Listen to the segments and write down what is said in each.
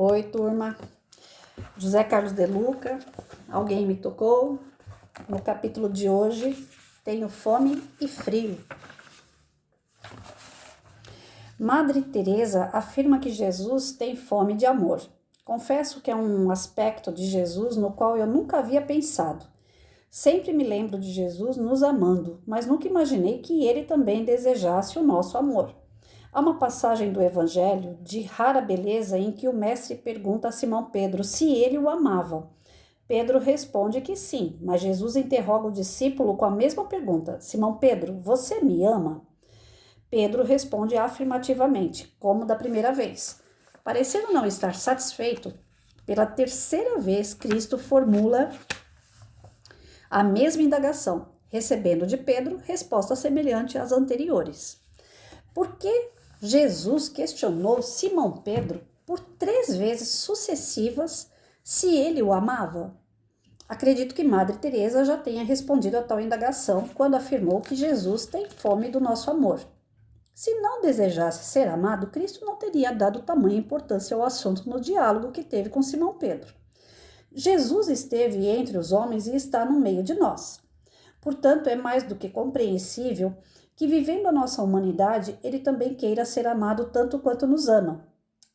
Oi, turma. José Carlos de Luca, alguém me tocou. No capítulo de hoje, tenho fome e frio. Madre Teresa afirma que Jesus tem fome de amor. Confesso que é um aspecto de Jesus no qual eu nunca havia pensado. Sempre me lembro de Jesus nos amando, mas nunca imaginei que ele também desejasse o nosso amor. Há uma passagem do Evangelho de rara beleza em que o mestre pergunta a Simão Pedro se ele o amava. Pedro responde que sim, mas Jesus interroga o discípulo com a mesma pergunta: Simão Pedro, você me ama? Pedro responde afirmativamente, como da primeira vez. Parecendo não estar satisfeito, pela terceira vez Cristo formula a mesma indagação, recebendo de Pedro resposta semelhante às anteriores. Por que Jesus questionou Simão Pedro por 3 vezes sucessivas se ele o amava? Acredito que Madre Teresa já tenha respondido a tal indagação quando afirmou que Jesus tem fome do nosso amor. Se não desejasse ser amado, Cristo não teria dado tamanha importância ao assunto no diálogo que teve com Simão Pedro. Jesus esteve entre os homens e está no meio de nós. Portanto, é mais do que compreensível que, vivendo a nossa humanidade, ele também queira ser amado tanto quanto nos ama,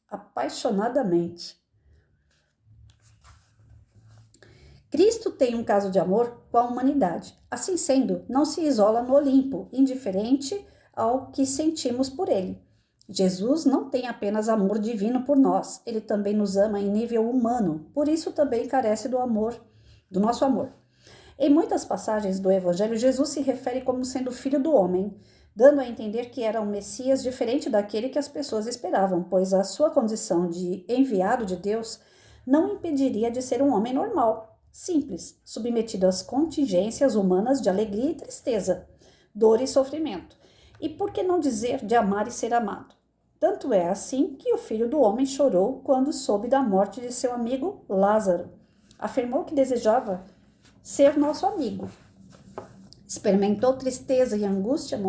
apaixonadamente. Cristo tem um caso de amor com a humanidade. Assim sendo, não se isola no Olimpo, indiferente ao que sentimos por ele. Jesus não tem apenas amor divino por nós, ele também nos ama em nível humano, por isso também carece do nosso amor. Em muitas passagens do Evangelho, Jesus se refere como sendo filho do homem, dando a entender que era um Messias diferente daquele que as pessoas esperavam, pois a sua condição de enviado de Deus não impediria de ser um homem normal, simples, submetido às contingências humanas de alegria e tristeza, dor e sofrimento. E por que não dizer de amar e ser amado? Tanto é assim que o filho do homem chorou quando soube da morte de seu amigo Lázaro. Afirmou que desejava ser nosso amigo. Experimentou tristeza e angústia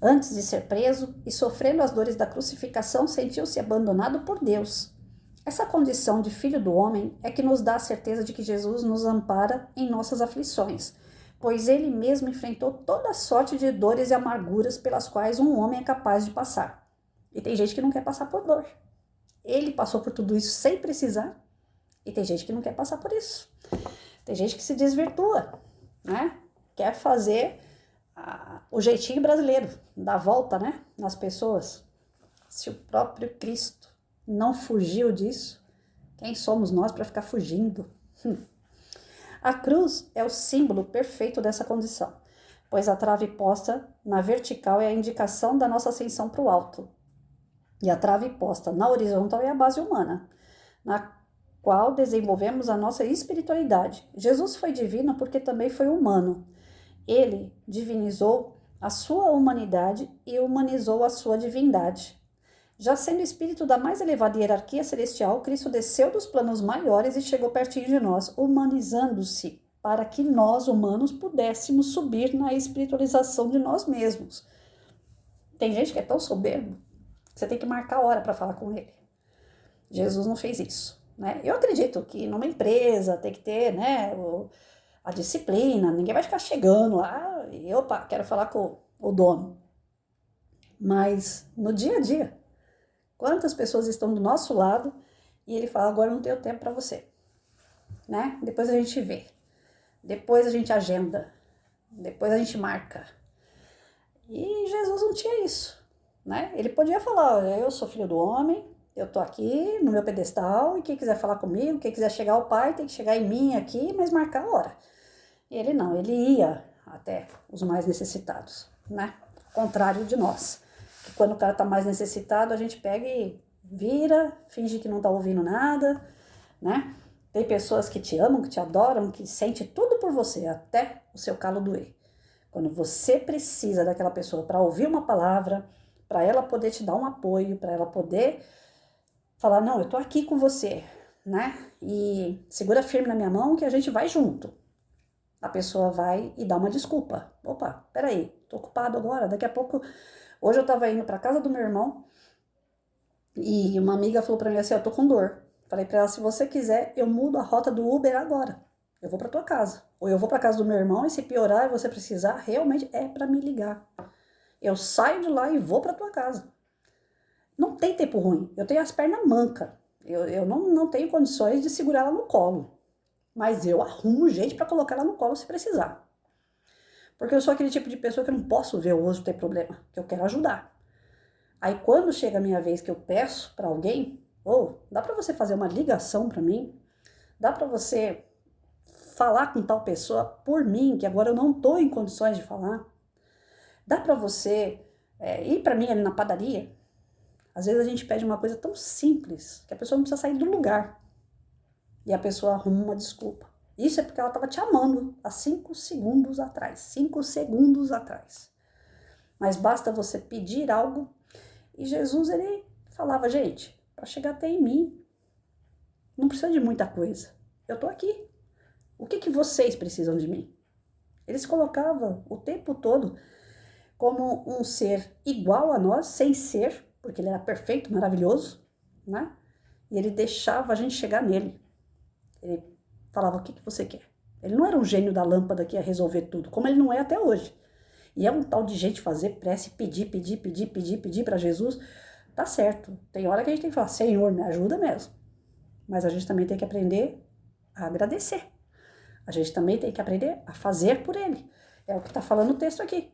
antes de ser preso e sofrendo as dores da crucificação sentiu-se abandonado por Deus. Essa condição de filho do homem é que nos dá a certeza de que Jesus nos ampara em nossas aflições, pois ele mesmo enfrentou toda sorte de dores e amarguras pelas quais um homem é capaz de passar. E tem gente que não quer passar por dor. Ele passou por tudo isso sem precisar, e tem gente que não quer passar por isso. Tem gente que se desvirtua, né? Quer fazer o jeitinho brasileiro, dar volta, né, nas pessoas. Se o próprio Cristo não fugiu disso, quem somos nós para ficar fugindo? A cruz é o símbolo perfeito dessa condição, pois a trave posta na vertical é a indicação da nossa ascensão para o alto, e a trave posta na horizontal é a base humana, na qual desenvolvemos a nossa espiritualidade. Jesus foi divino porque também foi humano. Ele divinizou a sua humanidade e humanizou a sua divindade. Já sendo espírito da mais elevada hierarquia celestial, Cristo desceu dos planos maiores e chegou pertinho de nós, humanizando-se, para que nós, humanos, pudéssemos subir na espiritualização de nós mesmos. Tem gente que é tão soberbo que você tem que marcar a hora para falar com ele. Jesus não fez isso, né? Eu acredito que numa empresa tem que ter, né, a disciplina, ninguém vai ficar chegando lá e, opa, quero falar com o dono. Mas no dia a dia, quantas pessoas estão do nosso lado e ele fala, agora não tenho tempo para você, né? Depois a gente vê, depois a gente agenda, depois a gente marca. E Jesus não tinha isso, né? Ele podia falar, eu sou filho do homem, eu tô aqui no meu pedestal e quem quiser falar comigo, quem quiser chegar ao Pai, tem que chegar em mim aqui, mas marcar a hora. E ele não, ele ia até os mais necessitados, né? Ao contrário de nós, que quando o cara tá mais necessitado, a gente pega e vira, finge que não tá ouvindo nada, né? Tem pessoas que te amam, que te adoram, que sentem tudo por você, até o seu calo doer. Quando você precisa daquela pessoa para ouvir uma palavra, para ela poder te dar um apoio, para ela poder falar, não, eu tô aqui com você, né? E segura firme na minha mão que a gente vai junto. A pessoa vai e dá uma desculpa. Opa, peraí, tô ocupado agora, daqui a pouco... Hoje eu tava indo pra casa do meu irmão E uma amiga falou pra mim assim, eu tô com dor. Falei pra ela, se você quiser, eu mudo a rota do Uber agora. Eu vou pra tua casa. Ou eu vou pra casa do meu irmão e se piorar e você precisar, realmente é pra me ligar. Eu saio de lá e vou pra tua casa. Não tem tempo ruim. Eu tenho as pernas mancas. Eu não tenho condições de segurar ela no colo. Mas eu arrumo gente pra colocar ela no colo se precisar. Porque eu sou aquele tipo de pessoa que eu não posso ver o outro ter problema. Que eu quero ajudar. Aí quando chega a minha vez que eu peço pra alguém, ou dá pra você fazer uma ligação pra mim? Dá pra você falar com tal pessoa por mim, que agora eu não tô em condições de falar? Dá pra você ir pra mim ali na padaria? Às vezes a gente pede uma coisa tão simples que a pessoa não precisa sair do lugar. E a pessoa arruma uma desculpa. Isso é porque ela estava te amando há 5 segundos atrás. 5 segundos atrás. Mas basta você pedir algo. E Jesus, ele falava, gente, para chegar até em mim, não precisa de muita coisa. Eu estou aqui. O que vocês precisam de mim? Ele se colocava o tempo todo como um ser igual a nós, sem ser, porque ele era perfeito, maravilhoso, né? E ele deixava a gente chegar nele. Ele falava, o que você quer? Ele não era um gênio da lâmpada que ia resolver tudo, como ele não é até hoje. E é um tal de gente fazer prece, pedir para Jesus. Tá certo. Tem hora que a gente tem que falar, Senhor, me ajuda mesmo. Mas a gente também tem que aprender a agradecer. A gente também tem que aprender a fazer por ele. É o que está falando o texto aqui.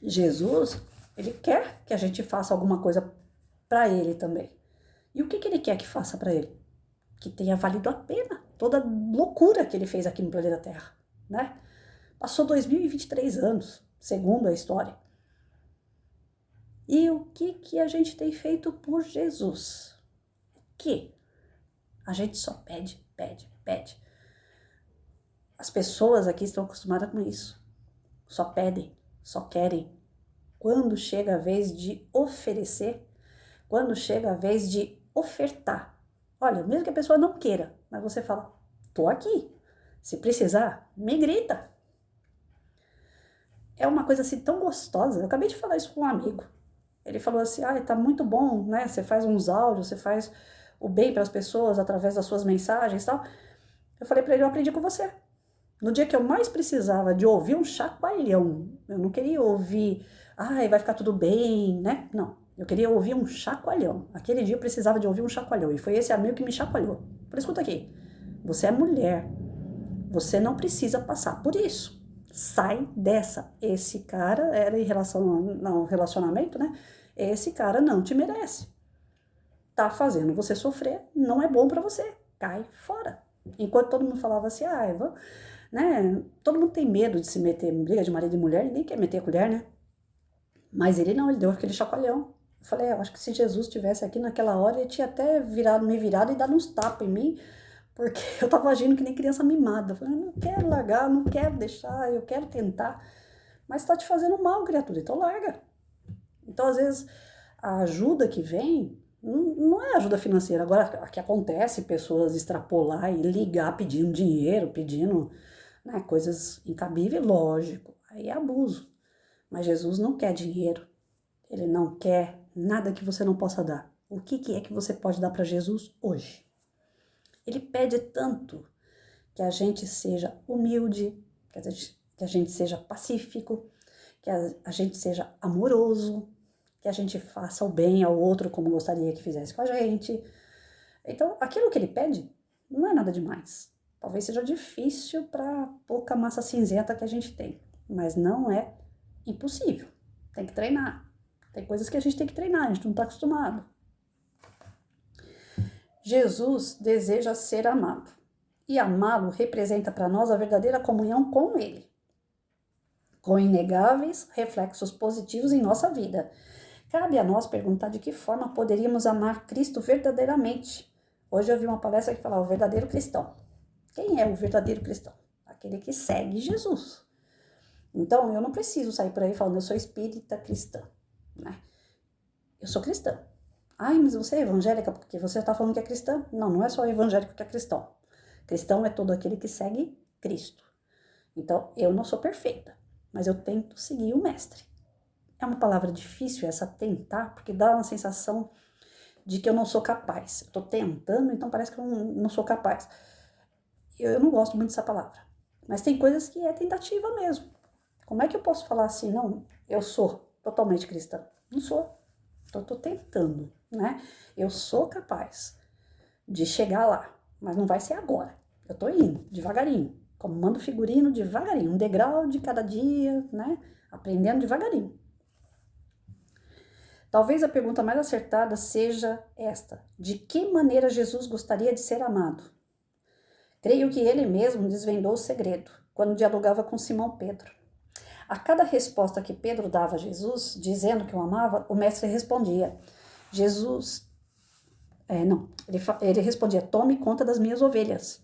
Jesus, ele quer que a gente faça alguma coisa para ele também. E o que ele quer que faça para ele? Que tenha valido a pena toda a loucura que ele fez aqui no planeta Terra, né? Passou 2023 anos, segundo a história. E o que a gente tem feito por Jesus? O que? A gente só pede. As pessoas aqui estão acostumadas com isso. Só pedem, só querem. Quando chega a vez de oferecer, quando chega a vez de ofertar, olha, mesmo que a pessoa não queira, mas você fala, tô aqui. Se precisar, me grita. É uma coisa assim tão gostosa. Eu acabei de falar isso com um amigo. Ele falou assim, tá muito bom, né? Você faz uns áudios, você faz o bem para as pessoas através das suas mensagens e tal. Eu falei para ele, eu aprendi com você. No dia que eu mais precisava de ouvir um chacoalhão, eu não queria ouvir, vai ficar tudo bem, né? Não, eu queria ouvir um chacoalhão. Aquele dia eu precisava de ouvir um chacoalhão e foi esse amigo que me chacoalhou. Por escuta aqui, você é mulher, você não precisa passar por isso. Sai dessa. Esse cara era em relação ao relacionamento, né? Esse cara não te merece. Tá fazendo você sofrer, não é bom para você. Cai fora. Enquanto todo mundo falava assim, né? Todo mundo tem medo de se meter em briga de marido e mulher, ninguém quer meter a colher, né? Mas ele não, ele deu aquele chacoalhão. Eu falei, eu acho que se Jesus estivesse aqui naquela hora, ele tinha até me virado e dado uns tapas em mim, porque eu tava agindo que nem criança mimada. Eu falei, eu não quero largar, não quero deixar, eu quero tentar. Mas tá te fazendo mal, criatura, então larga. Então, às vezes, a ajuda que vem não é ajuda financeira. Agora, o que acontece, pessoas extrapolar e ligar pedindo dinheiro, pedindo, né, coisas incabíveis, lógico, aí é abuso. Mas Jesus não quer dinheiro. Ele não quer nada que você não possa dar. O que é que você pode dar para Jesus hoje? Ele pede tanto que a gente seja humilde, que a gente seja pacífico, que a gente seja amoroso, que a gente faça o bem ao outro como gostaria que fizesse com a gente. Então, aquilo que ele pede não é nada demais. Talvez seja difícil para pouca massa cinzenta que a gente tem, mas não é impossível. Tem que treinar. Tem coisas que a gente tem que treinar, a gente não está acostumado. Jesus deseja ser amado. E amá-lo representa para nós a verdadeira comunhão com ele, com inegáveis reflexos positivos em nossa vida. Cabe a nós perguntar de que forma poderíamos amar Cristo verdadeiramente. Hoje eu vi uma palestra que falava o verdadeiro cristão. Quem é o verdadeiro cristão? Aquele que segue Jesus. Então, eu não preciso sair por aí falando, eu sou espírita cristã, né? Eu sou cristã. Mas você é evangélica porque você está falando que é cristã? Não, não é só evangélico que é cristão. Cristão é todo aquele que segue Cristo. Então, eu não sou perfeita, mas eu tento seguir o mestre. É uma palavra difícil essa tentar, porque dá uma sensação de que eu não sou capaz. Eu tô tentando, então parece que eu não sou capaz. Eu não gosto muito dessa palavra. Mas tem coisas que é tentativa mesmo. Como é que eu posso falar assim, não, eu sou totalmente cristã? Não sou. Então, eu tô tentando, né? Eu sou capaz de chegar lá, mas não vai ser agora. Eu tô indo, devagarinho. Como mando figurino, devagarinho. Um degrau de cada dia, né? Aprendendo devagarinho. Talvez a pergunta mais acertada seja esta: de que maneira Jesus gostaria de ser amado? Creio que ele mesmo desvendou o segredo, quando dialogava com Simão Pedro. A cada resposta que Pedro dava a Jesus, dizendo que o amava, o mestre respondia, ele respondia, tome conta das minhas ovelhas.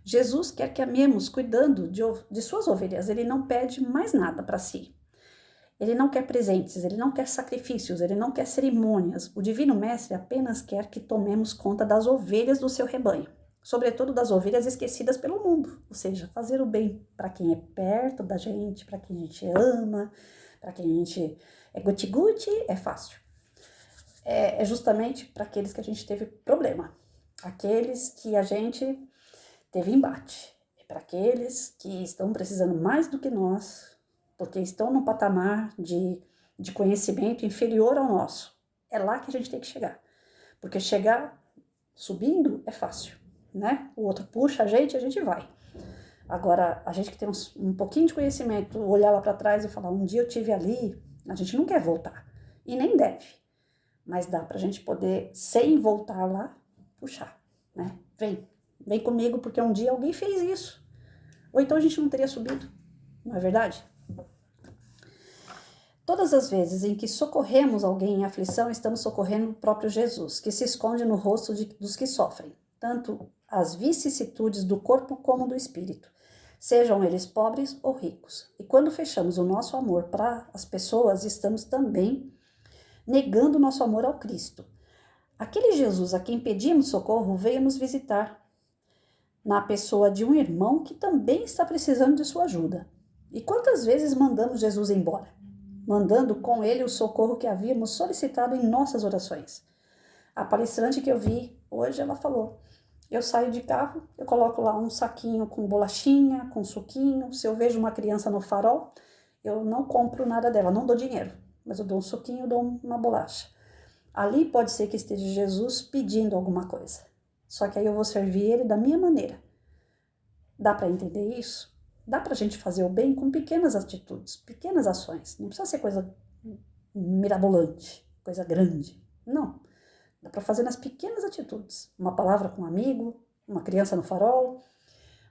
Jesus quer que amemos cuidando de suas ovelhas, ele não pede mais nada para si. Ele não quer presentes, ele não quer sacrifícios, ele não quer cerimônias. O Divino Mestre apenas quer que tomemos conta das ovelhas do seu rebanho, sobretudo das ovelhas esquecidas pelo mundo, ou seja, fazer o bem para quem é perto da gente, para quem a gente ama, para quem a gente é guti-guti, é fácil. É justamente para aqueles que a gente teve problema, aqueles que a gente teve embate, é para aqueles que estão precisando mais do que nós, porque estão num patamar de conhecimento inferior ao nosso. É lá que a gente tem que chegar, porque chegar subindo é fácil, né? O outro puxa a gente vai. Agora, a gente que tem um pouquinho de conhecimento, olhar lá para trás e falar, um dia eu tive ali, a gente não quer voltar, e nem deve, mas dá pra gente poder, sem voltar lá, puxar, né? Vem comigo, porque um dia alguém fez isso, ou então a gente não teria subido, não é verdade? Todas as vezes em que socorremos alguém em aflição, estamos socorrendo o próprio Jesus, que se esconde no rosto dos que sofrem, tanto as vicissitudes do corpo como do espírito, sejam eles pobres ou ricos. E quando fechamos o nosso amor para as pessoas, estamos também negando o nosso amor ao Cristo. Aquele Jesus a quem pedimos socorro veio nos visitar, na pessoa de um irmão que também está precisando de sua ajuda. E quantas vezes mandamos Jesus embora? Mandando com ele o socorro que havíamos solicitado em nossas orações. A palestrante que eu vi hoje, ela falou, eu saio de carro, eu coloco lá um saquinho com bolachinha, com suquinho, se eu vejo uma criança no farol, eu não compro nada dela, não dou dinheiro, mas eu dou um suquinho, eu dou uma bolacha. Ali pode ser que esteja Jesus pedindo alguma coisa, só que aí eu vou servir ele da minha maneira. Dá para entender isso? Dá pra gente fazer o bem com pequenas atitudes, pequenas ações. Não precisa ser coisa mirabolante, coisa grande. Não. Dá pra fazer nas pequenas atitudes. Uma palavra com um amigo, uma criança no farol,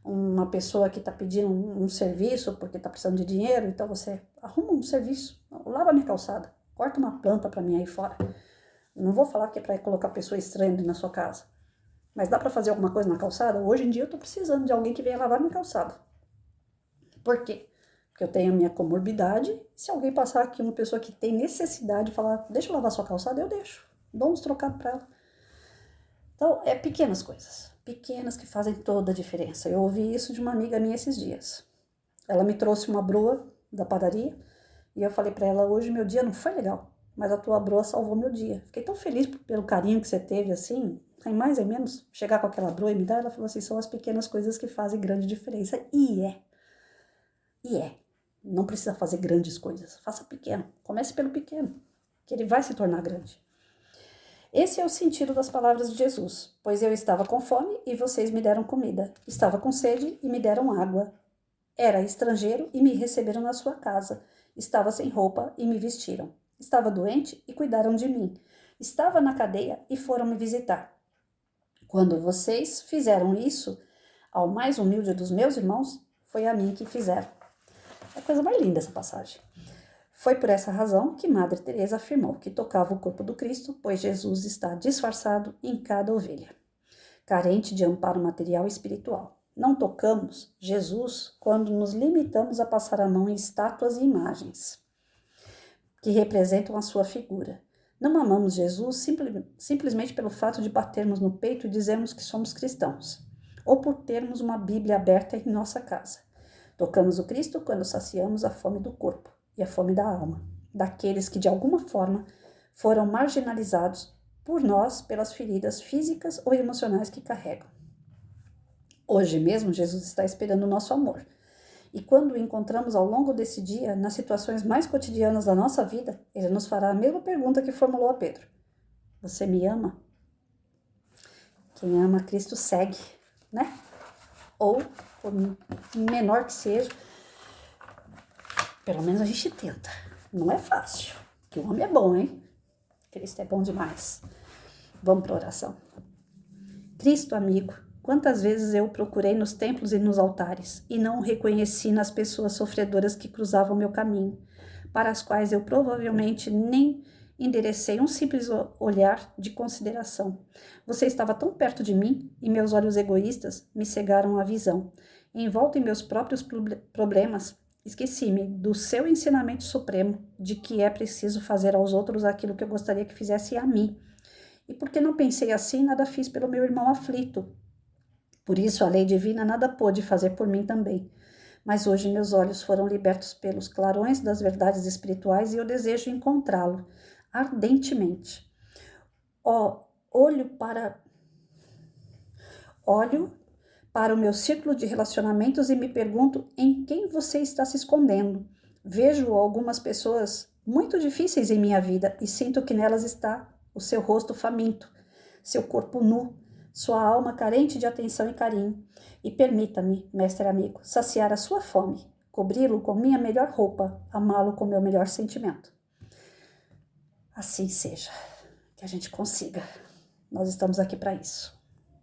uma pessoa que tá pedindo um serviço porque tá precisando de dinheiro, então você arruma um serviço, lava minha calçada, corta uma planta pra mim aí fora. Não vou falar que é pra colocar pessoa estranha na sua casa, mas dá pra fazer alguma coisa na calçada? Hoje em dia eu tô precisando de alguém que venha lavar minha calçada. Por quê? Porque eu tenho a minha comorbidade. Se alguém passar aqui, uma pessoa que tem necessidade de falar, deixa eu lavar sua calçada, eu deixo. Dou uns trocados para ela. Então, é pequenas coisas. Pequenas que fazem toda a diferença. Eu ouvi isso de uma amiga minha esses dias. Ela me trouxe uma broa da padaria e eu falei para ela, hoje meu dia não foi legal, mas a tua broa salvou meu dia. Fiquei tão feliz pelo carinho que você teve, assim, sem mais nem menos, chegar com aquela broa e me dar. Ela falou assim, são as pequenas coisas que fazem grande diferença. E é. Não precisa fazer grandes coisas, faça pequeno, comece pelo pequeno, que ele vai se tornar grande. Esse é o sentido das palavras de Jesus, pois eu estava com fome e vocês me deram comida, estava com sede e me deram água, era estrangeiro e me receberam na sua casa, estava sem roupa e me vestiram, estava doente e cuidaram de mim, estava na cadeia e foram me visitar. Quando vocês fizeram isso ao mais humilde dos meus irmãos, foi a mim que fizeram. É a coisa mais linda essa passagem. Foi por essa razão que Madre Teresa afirmou que tocava o corpo do Cristo, pois Jesus está disfarçado em cada ovelha, carente de amparo material e espiritual. Não tocamos Jesus quando nos limitamos a passar a mão em estátuas e imagens que representam a sua figura. Não amamos Jesus simplesmente pelo fato de batermos no peito e dizermos que somos cristãos, ou por termos uma Bíblia aberta em nossa casa. Tocamos o Cristo quando saciamos a fome do corpo e a fome da alma, daqueles que de alguma forma foram marginalizados por nós pelas feridas físicas ou emocionais que carregam. Hoje mesmo, Jesus está esperando o nosso amor. E quando o encontramos ao longo desse dia, nas situações mais cotidianas da nossa vida, ele nos fará a mesma pergunta que formulou a Pedro: você me ama? Quem ama Cristo segue, né? Ou, por menor que seja, pelo menos a gente tenta. Não é fácil, que o homem é bom, hein? Cristo é bom demais. Vamos para a oração. Cristo, amigo, quantas vezes eu o procurei nos templos e nos altares e não o reconheci nas pessoas sofredoras que cruzavam meu caminho, para as quais eu provavelmente nem enderecei um simples olhar de consideração. Você estava tão perto de mim e meus olhos egoístas me cegaram a visão. Envolto em meus próprios problemas, esqueci-me do seu ensinamento supremo de que é preciso fazer aos outros aquilo que eu gostaria que fizesse a mim. E porque não pensei assim, nada fiz pelo meu irmão aflito. Por isso a lei divina nada pôde fazer por mim também. Mas hoje meus olhos foram libertos pelos clarões das verdades espirituais e eu desejo encontrá-lo ardentemente. Olho para o meu círculo de relacionamentos e me pergunto em quem você está se escondendo. Vejo algumas pessoas muito difíceis em minha vida e sinto que nelas está o seu rosto faminto, seu corpo nu, sua alma carente de atenção e carinho. E permita-me, mestre amigo, saciar a sua fome, cobri-lo com minha melhor roupa, amá-lo com meu melhor sentimento. Assim seja, que a gente consiga. Nós estamos aqui para isso.